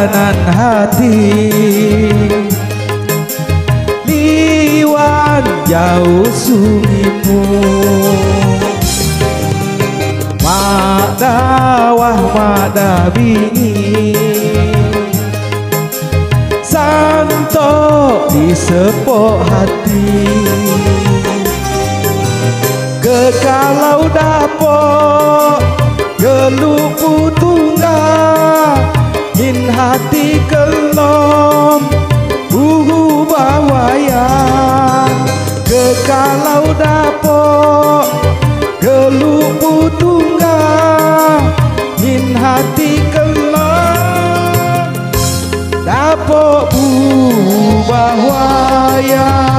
andanan hati, liwan jauh sungimu. Mak dawah mak dabingi, santo di sepok hati. Kekalau dapok gelupu tunggal, in hati kelom buhu bawayan. Kekalau dapok gelupu tunggal, in hati kelom dapok buhu bawayan.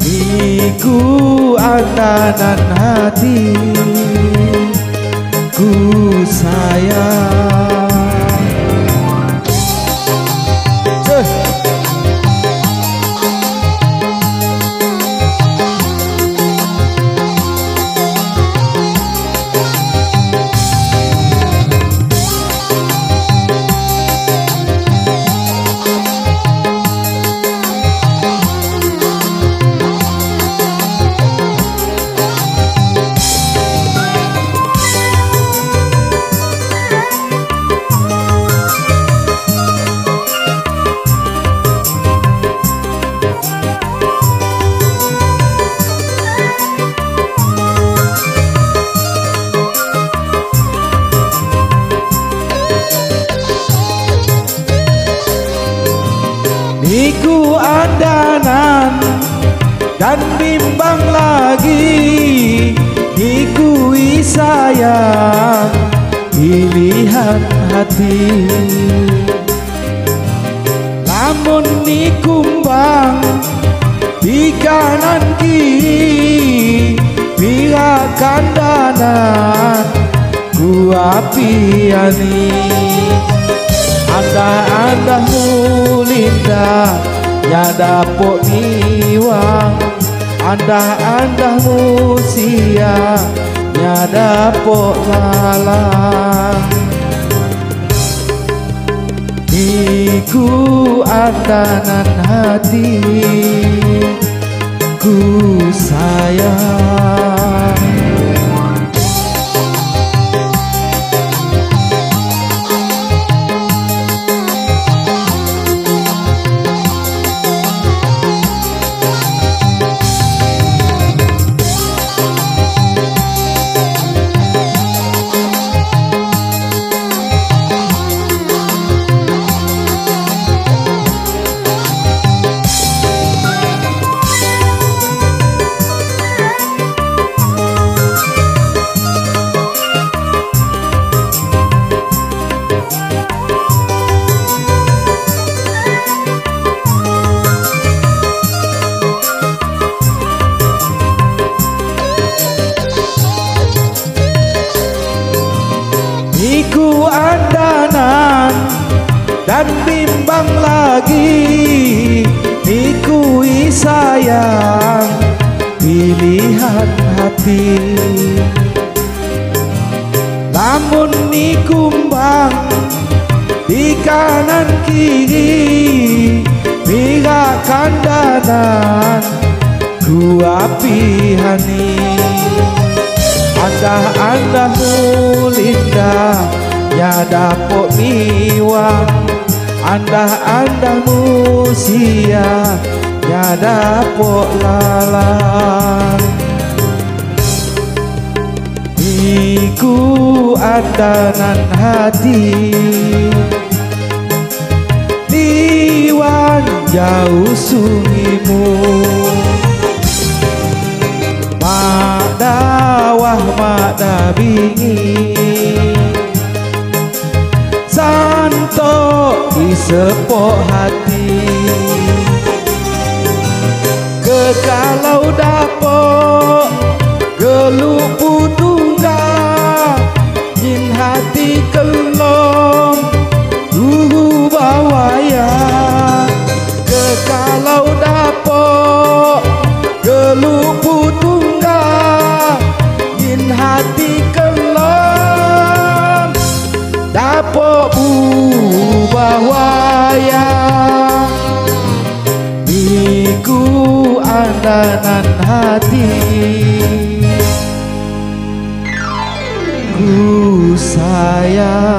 Iku andanan hati ku sayang. Iku andanan dan bimbang lagi, iku sayang pilihan hati. Namun nikumbang di kanan kiri, pihak kandanan ku apiani. Anda-andahmu linda nyadapok niwang, Anda-andahmu sia nyadapok lalang. Iku andanan hati ku sayang. Iku andanan dan bimbang lagi, iku sayang pilihan hati. Namun nikumbang di kanan kiri, pihak kandanan ku apihani. Andah-andahmu linda nyadapok niwang, Andah-andahmu sia nyadapok lalang. Iku andanan hati, liwan jauh sungimu. Mak dawah mak dabingi, santo di sepok hati. Kekalau dapok gelupu tunggal, in hati kelom duhu bawaya. Kekalau dapok gelupu tunggal, in hati kelom dapok dandanan hati ku sayang.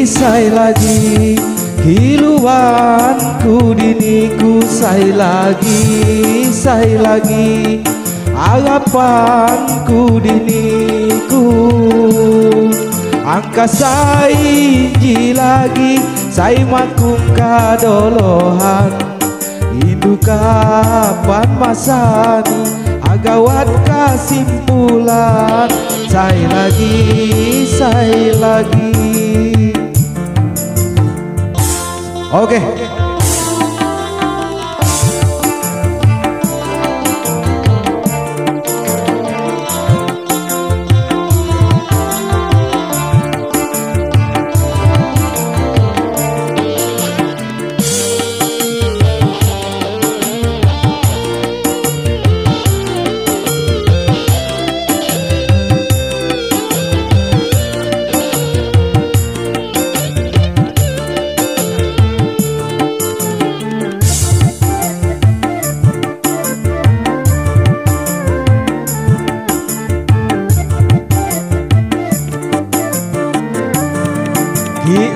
Sai lagi hiluanku diniku, sai lagi harapanku diniku. Angka sai lagi sai makung kadolohan, indu kapan masani agawat kesimpulan. Sai lagi. Oke.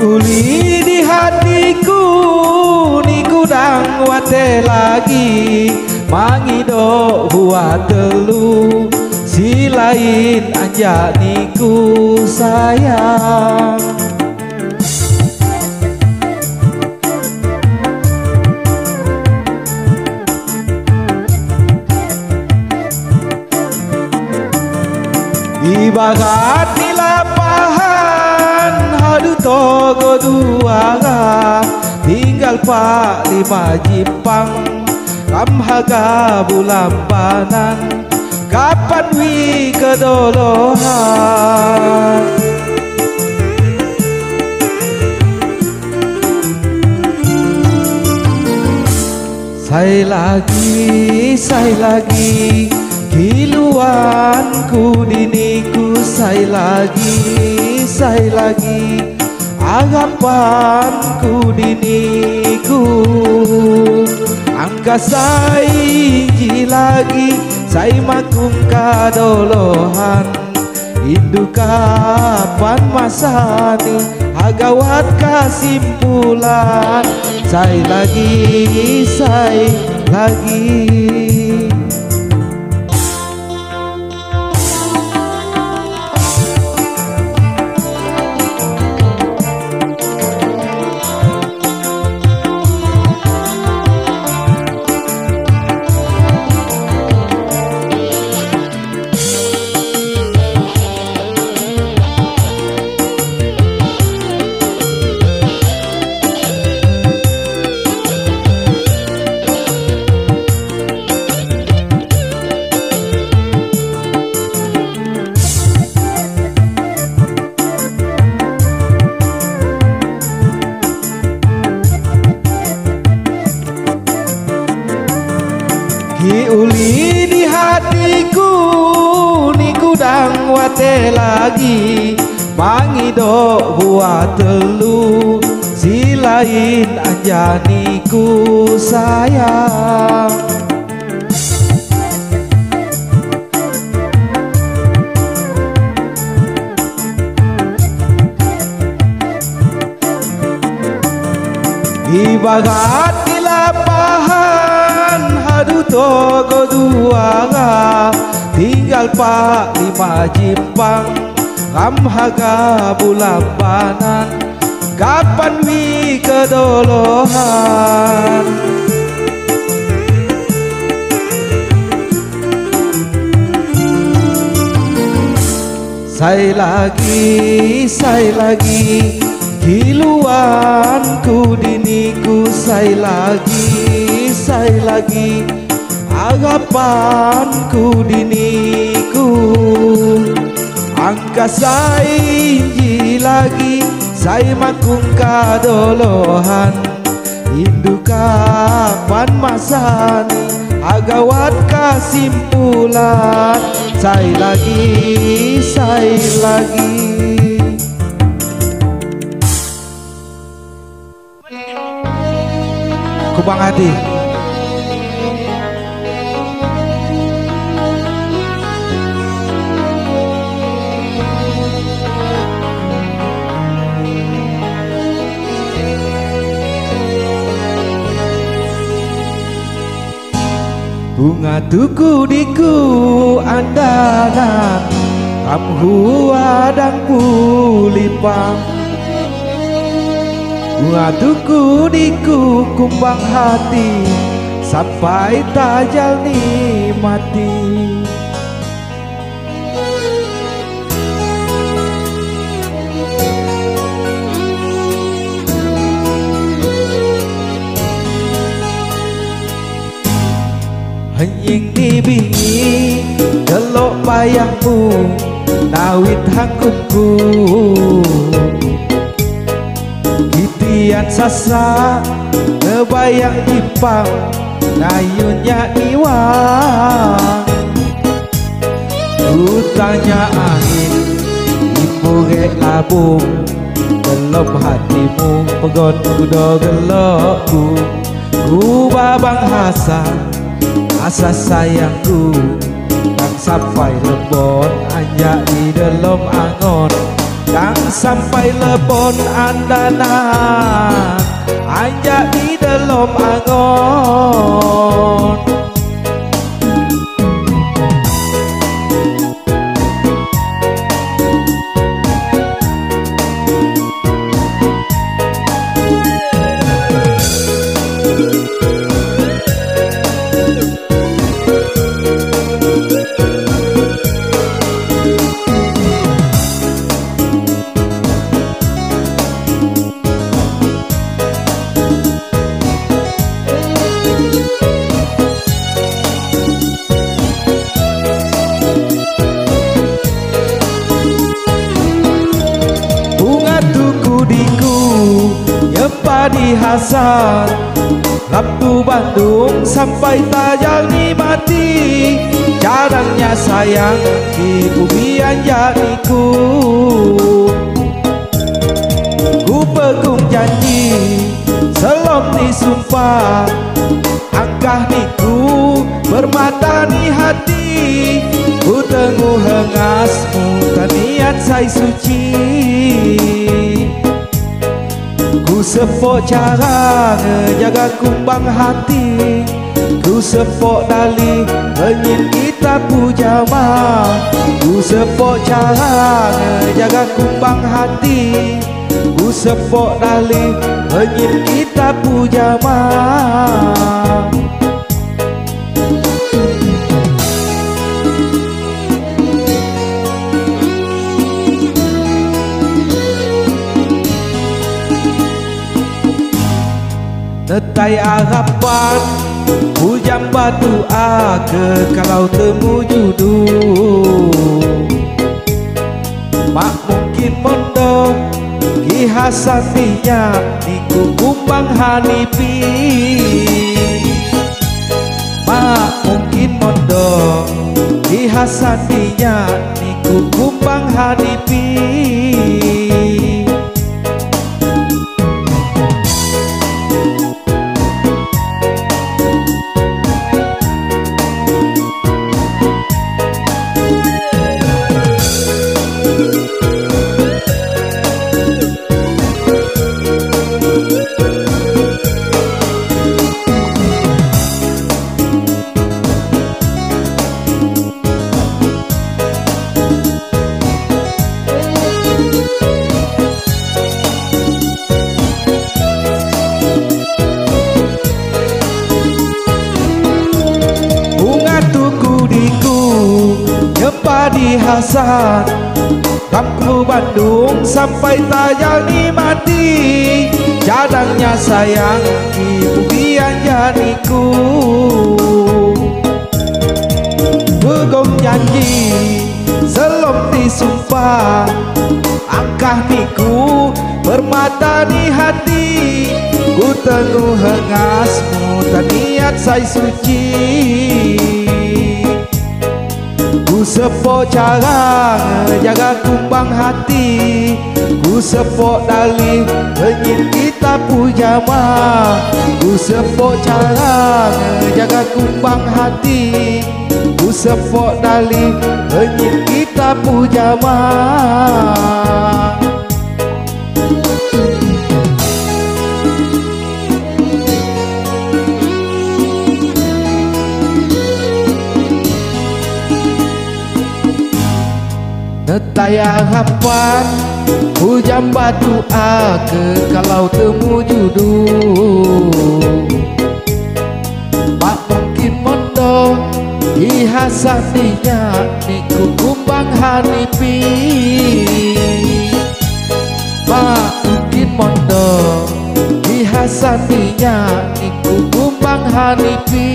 Uli di hatiku niku dang wate lagi mangido huwa telu si lain anja niku sayang. Ibarat di lapangan hadu togo dua tinggal pak lima jimpang kamhaga bulambanan kapan wi kedolohan. Sai lagi kiluanku diniku, sai lagi harapanku diniku. Angka sai lagi sai makung kadolohan, indu kapan masani agawat kesimpulan. Sai lagi uli di hatiku niku dang wate lagi mangido huwa telu si lain anja niku sayang. Ibarat di lapangan hadu togo dua tinggal pak lima jimpang kamhaga bulambanan kapan wi kedolohan. Sai lagi Kiluanku diniku sai lagi Agapanku diniku Angka sai lagi Sai makung kadolohan Indu kapan masani Agawat kesimpulan Sai lagi Kubang hati bunga tuku diku andanan amhua dan pulipang bunga tuku diku kumbang hati sampai tajal mati Henying dibingi delok bayangmu nawit hangkuku Kitian sasa ngebayang Jipang ngayunya iwang Utanya angin ibu labung dalam hatimu pegon kudo gelokku ku babang hasan asa sayangku kang sampai lebon anjak di dalam angon kang sampai lebon andanan anjak di dalam angon Padi Hasan Lampu Bandung sampai tajal mati jarangnya sayang di bumi anjaniku ku pegung janji selom disumpah angkah niku bermata ni hati ku tengu hengasmu taniat say suci ku sepok cara ngejaga kumbang hati ku sepok dali menyin kita pujama ku sepok cara ngejaga kumbang hati ku sepok dali menyin kita pujama Netai harapan Hujang batu ke kalau temu judu Mak mungkin mondo Ki Hasan minyak Niku kumbang hanipi Mak mungkin mondo Ki Hasan minyak Niku kumbang hanipi Padi Hasan Kampung Bandung sampai Tajani mati, cadangnya sayang ibu Gianjaniku. Begom janji selom disumpah, angkah niku bermata di hati. Ku teguh hengasmu niat saya suci. Ku sepok cara jaga kumbang hati, ku sepok dalih penyit kita pujama. Ku sepok cara jaga kumbang hati, ku sepok dalih penyit kita pujama. Netaya harapan hujan batu ke kalau temu judul. Pak mungkin mondo ihasaninya niku kumbang hanipi. Pak mungkin mondo ihasaninya niku kumbang hanipi.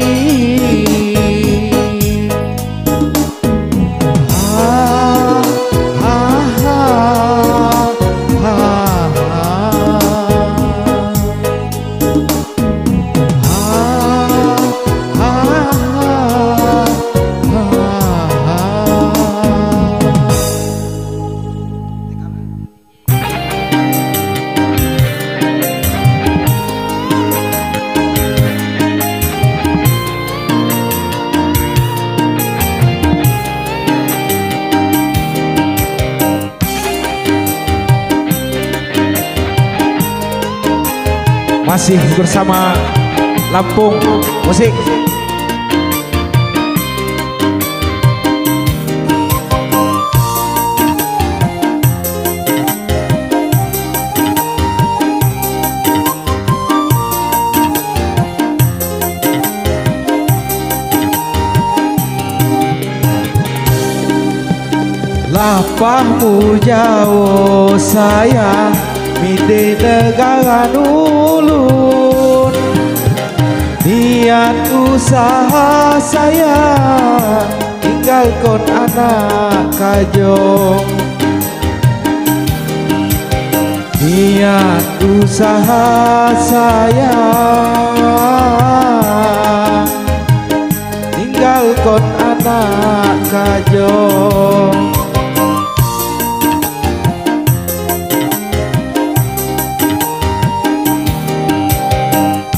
Masih bersama Lampung Musik. Lapahmu jauh sayang mide negara nulun, niat usaha saya tinggal kon anak kajong. Niat usaha saya tinggal kon anak kajong.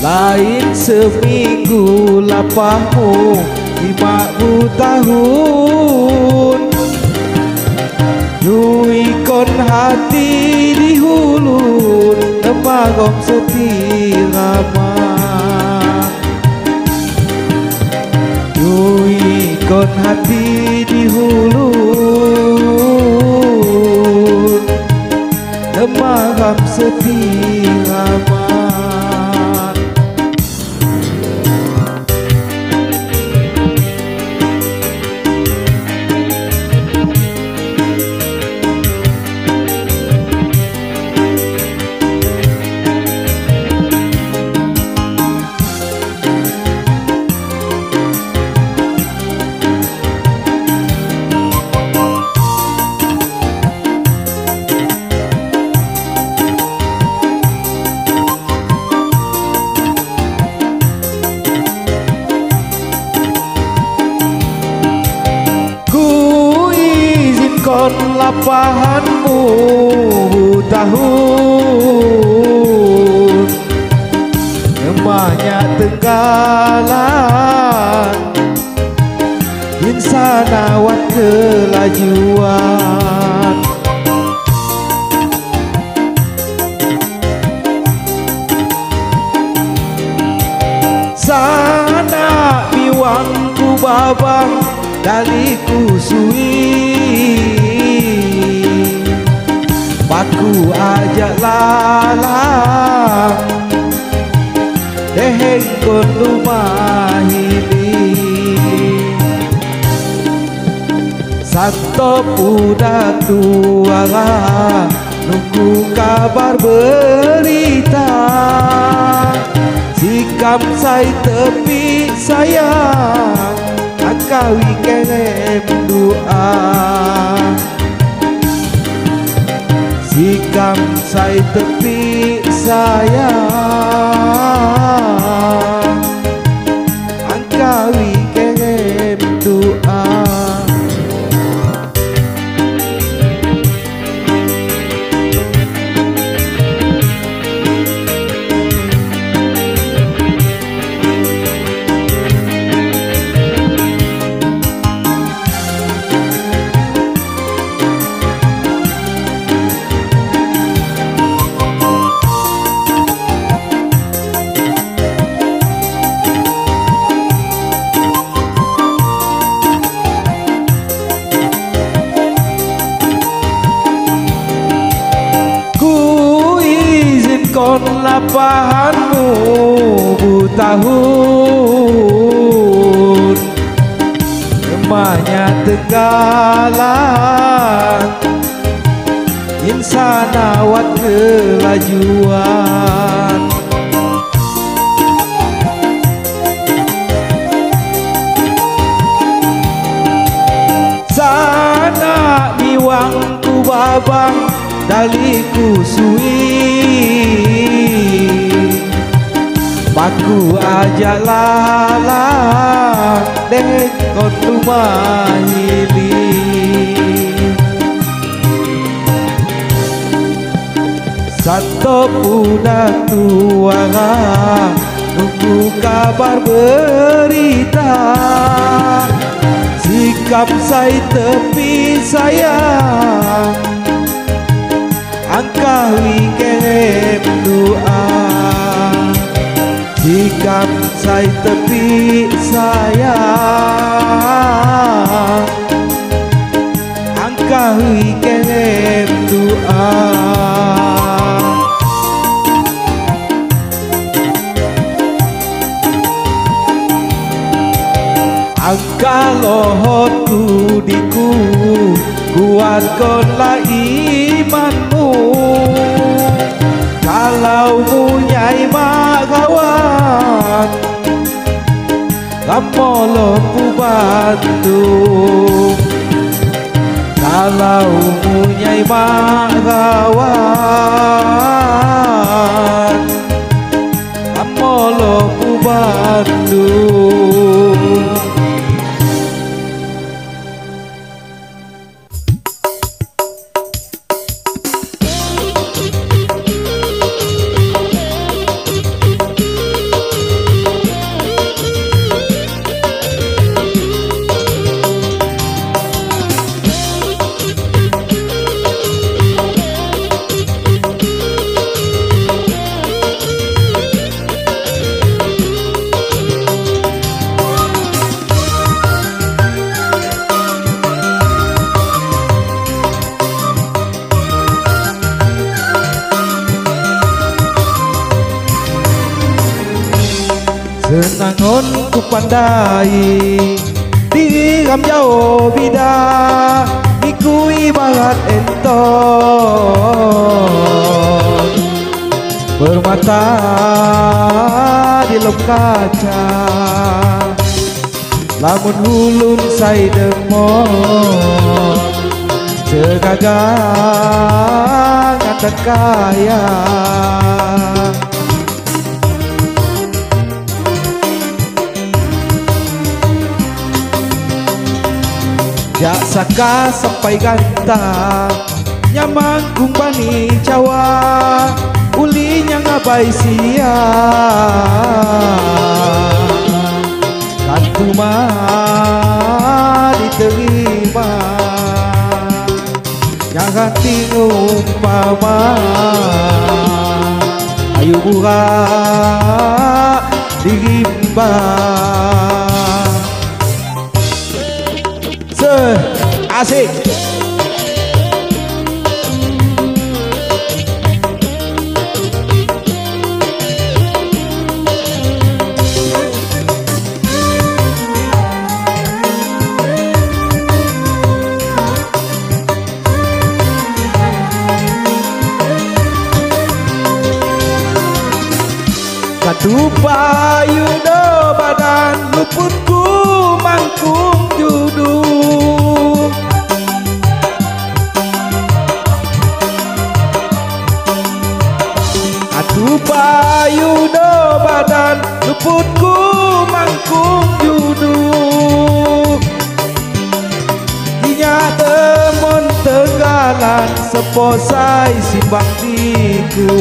Lain seminggu lapahmu 50 tahun, nyui kon hati di hulun temagom setirama. Nyui kon hati di hulun temagom setirama. Kon lapahanmu tahun banyak tenggalan insanawat kelajuan. Sana biwangku babang daliku sui, paku ajak lalang deheng kon lumah ini. Satu udah tua nunggu kabar berita. Sikap saya tepi sayang, akawi kirim doa. Sikap saya tepi sayang, akawi kirim doa. Kon lapahanmu butahun, emanya Tenggalan, insan awat kelajuan. Sana miwangku babang daliku sui, baku aja lalang dek kon lumahili. Satu udah tua nunggu kabar berita. Sikap saya tepi sayang, angkawi kirim doa. Sikap saya tepi sayang, angkawi kirim doa. Angka lohotku diku, kuatkanlah imanmu. Kalau munyai magawan, lamolon ku bantu. Kalau munyai magawan, lamolon ku bantu. Senangon ku pandai diram jauh bida, iku ibarat enton bermata di lom kaca. Lamun hulun say demon segagang akan kaya. Jak saka sampai ganta nyaman kumpani Jawa, ulinya ngabai sia kantu mah diterima. Jangan tinggung umpama ayu buka dirimba. Asik. Katu payudo badan luputku mangkung judul. Katu payudo badan luputku mangkung judul. Inya temon tegalan seposai simbang diku.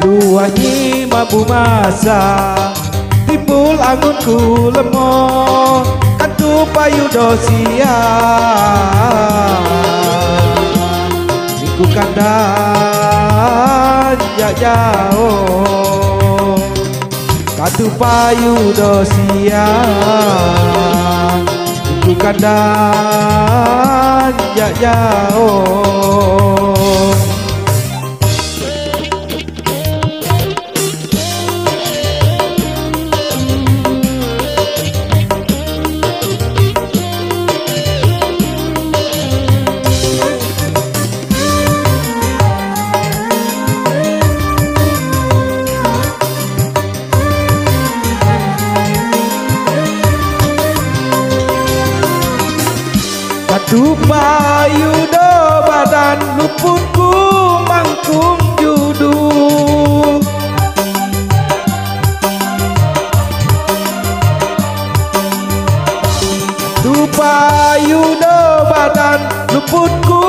Luanyi mabu masa timbul angunku lemah. Katu payudo siang minggu kandan jak jauh. Katu payudo siang minggu kandan jak jauh. Katu payudo badan luputku mangkung judul. Katu payudo badan luputku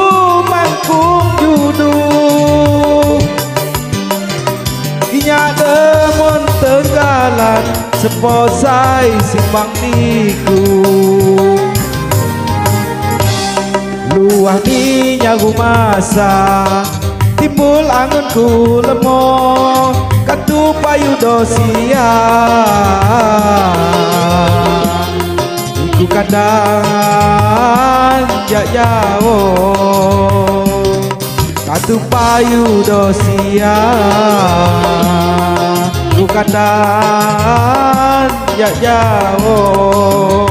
mangkung judul. Inya demon tenggalan seposai simbang niku. Luah ni nyagu masa timbul angunku lemah. Katu payudo siang iku kandan jak jauh. Katu payudo siang iku kandan jak jauh.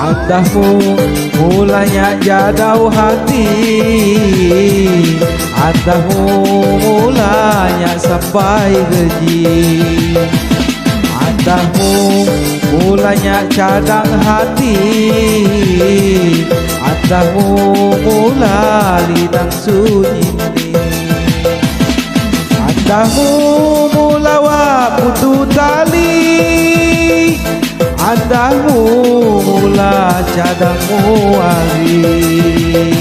Andahmu mulanya jadau hati, andahmu mulanya sampai geji, andahmu mulanya cadang hati, andahmu mula lidang sunyi, andahmu mula putu tali, andahmu mula cadangmu hari.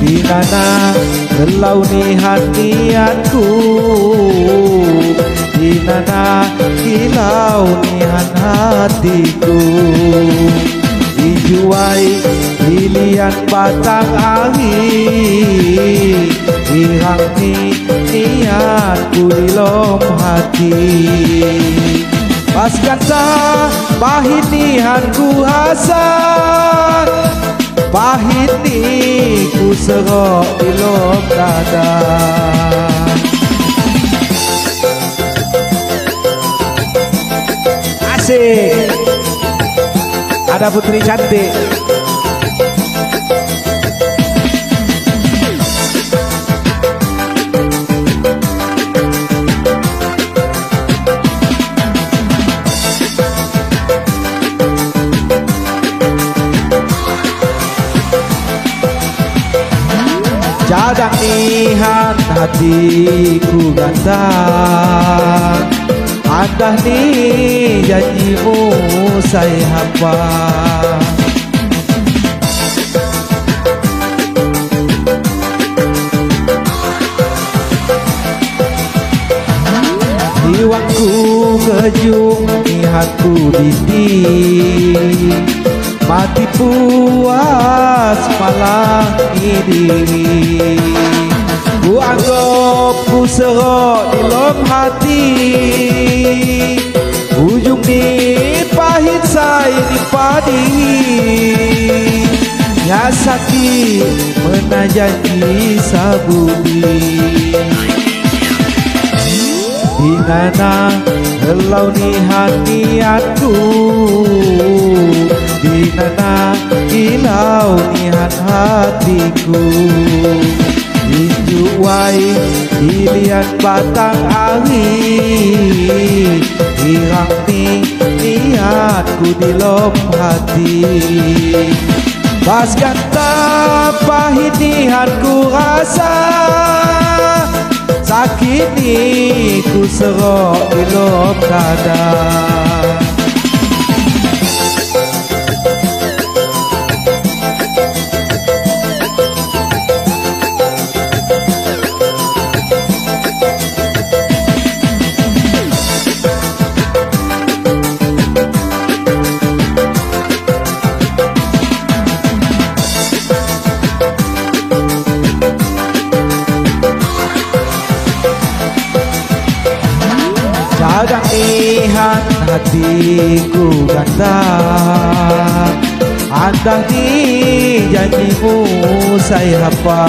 Dinana gelau nihan niatku, dinana kilau nihan hatiku. Dijuai lilian batang angin, hirang ni niatku di lom hati. Paskan sah pahit nihan ku hasan, pahit ni ku serok di lom dada. Asik, ada putri cantik. Cadang nihan hatiku gantang, Adah ni janjimu saya hamba. Jiwaku kejung niatku didi, mati puas malam ini. Ku anggap ku serok di lom hati, ujung ni pahit saya di padi. Ya sakit menajanji sabudi, dinana helau nihan niatku, dinana hilau nihan hatiku. Injuk wai ilian batang ari, hirang ni niatku di lom hati. Pas kata pahit niatku rasa, sakit ni ku serok di lom dada. Kadang lihat hatiku ganda, adah di janjimu saya hamba.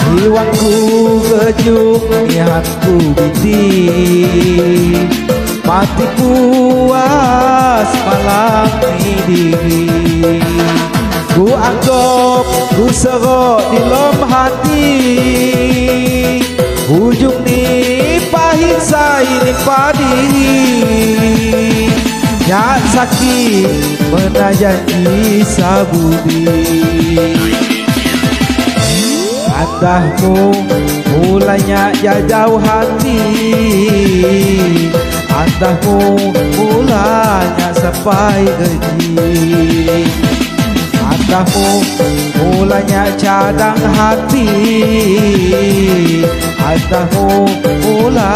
Jiwaku kejung niatku biti, mati puas malam ini. Ku anggap ku serok di lom hati, ujung ni pahit saya di padi. Ya sakit menajanji sabudi, andahmu mulanya jauh hati, andahmu mulanya sampai gaji, andahmu mulanya cadang hati, andahmu mula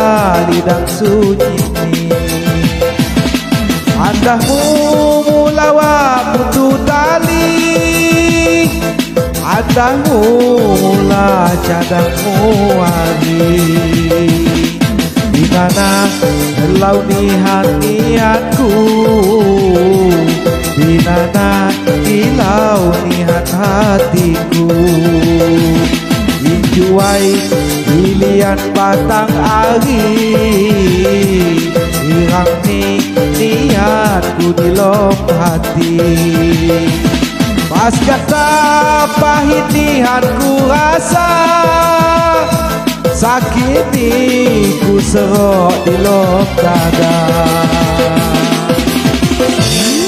lidang sunyi, andahmu mula waktu tali, andahmu mula cadangmu hari. Di mana helau nihan niatku, di mana hilau nihan hatiku. Injuai ilian batang ari, hirang ni niatku di lom hati. Pas kata pahit niatku rasa, sakit ni ku serok di lom dada.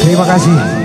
Terima kasih.